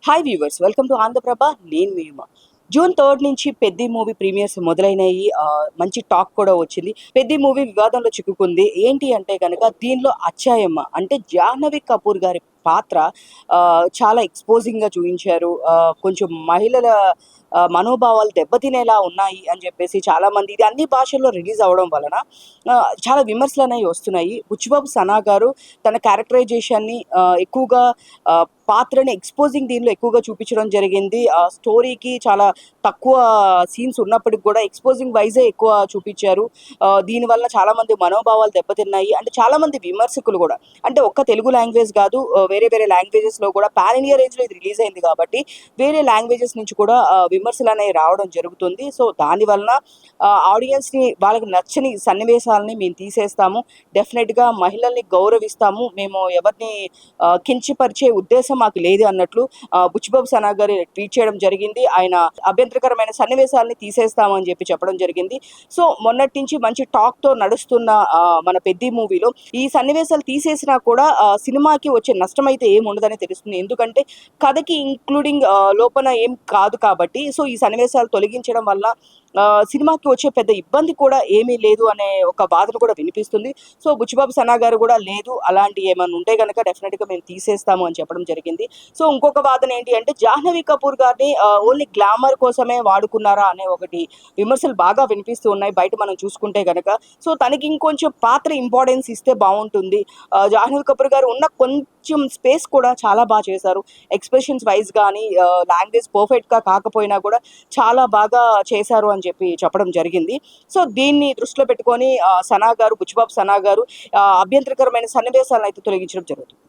Hi viewers, welcome to Andhra Prabha. నేను మీ Uma. June 3 నుంచి పెద్ది మూవీ ప్రీమియర్స్ మొదలైనాయి. మంచి టాక్ కూడా వచ్చింది. పెద్ది మూవీ వివాదంలో చిక్కుకుంది. ఏంటి అంటే గనక దీనిలో అచ్చాయమ్మ అంటే జాహ్నవి కపూర్ గారి పాత్ర చాలా ఎక్స్‌పోజింగ్‌గా చూయించారు. కొంచెం మహిళల మనోభావాలు దెబ్బతినేలా ఉన్నాయి అని చెప్పేసి చాలామంది, ఇది అన్ని భాషల్లో రిలీజ్ అవ్వడం వలన చాలా విమర్శలనేవి వస్తున్నాయి. బుచ్చిబాబు సనా గారు తన క్యారెక్టరైజేషన్‌ని ఎక్కువగా పాత్రని ఎక్స్‌పోజింగ్ దీనిలో ఎక్కువగా చూపించడం జరిగింది. స్టోరీకి చాలా తక్కువ సీన్స్ ఉన్నప్పటికి కూడా ఎక్స్‌పోజింగ్ వైజే ఎక్కువ చూపించారు. దీనివల్ల చాలామంది మనోభావాలు దెబ్బతిన్నాయి. అంటే చాలామంది విమర్శకులు కూడా, అంటే ఒక్క తెలుగు లాంగ్వేజ్ కాదు, వేరే వేరే లాంగ్వేజెస్‌లో కూడా పాన్ ఇండియా రేంజ్‌లో ఇది రిలీజ్ అయింది కాబట్టి వేరే లాంగ్వేజెస్ నుంచి కూడా విమర్శలనేవి రావడం జరుగుతుంది. సో దాని వలన ఆడియన్స్‌ని వాళ్ళకి నచ్చని సన్నివేశాలని మేము తీసేస్తాము. డెఫినిట్‌గా మహిళల్ని గౌరవిస్తాము. మేము ఎవరిని కించపరిచే ఉద్దేశం మాకు లేదు అన్నట్లు బుచ్చిబాబు సనా గారు ట్వీట్ చేయడం జరిగింది. ఆయన అభ్యంతరకరమైన సన్నివేశాలని తీసేస్తామని చెప్పడం జరిగింది. సో మొన్నటి నుంచి మంచి టాక్‌తో నడుస్తున్న మన పెద్ది మూవీలో ఈ సన్నివేశాలు తీసేసినా కూడా సినిమాకి వచ్చే నష్టమైతే ఏముండదని తెలుస్తుంది. ఎందుకంటే కథకి ఇంక్లూడింగ్ లోపల ఏం కాదు కాబట్టి, సో ఈ సన్నివేశాలు తొలగించడం వల్ల సినిమాకి వచ్చే పెద్ద ఇబ్బంది కూడా ఏమీ లేదు అనే ఒక వాదన కూడా వినిపిస్తుంది. సో బుచ్చిబాబు సనా గారు కూడా లేదు, అలాంటివి ఏమైనా ఉంటే గనక డెఫినెట్‌గా మేము తీసేస్తాము అని చెప్పడం జరిగింది. సో ఇంకొక వాదన ఏంటి అంటే జాహ్నవి కపూర్ గారిని ఓన్లీ గ్లామర్ కోసమే వాడుకున్నారా అనే ఒకటి విమర్శలు బాగా వినిపిస్తూ ఉన్నాయి బయట మనం చూసుకుంటే గనక. సో తనకి ఇంకొంచెం పాత్ర ఇంపార్టెన్స్ ఇస్తే బాగుంటుంది. జాహ్నవి కపూర్ గారు ఉన్న కొంచెం స్పేస్ కూడా చాలా బాగా చేశారు. ఎక్స్‌ప్రెషన్స్ వైస్ గానీ, లాంగ్వేజ్ పర్ఫెక్ట్‌గా కాకపోయినా కూడా చాలా బాగా చేశారు అని చెప్పడం జరిగింది. సో దీన్ని దృష్టిలో పెట్టుకొని బుచ్చిబాబు సనా గారు అభ్యంతరకరమైన సన్నివేశాలను అయితే తొలగించడం జరుగుతుంది.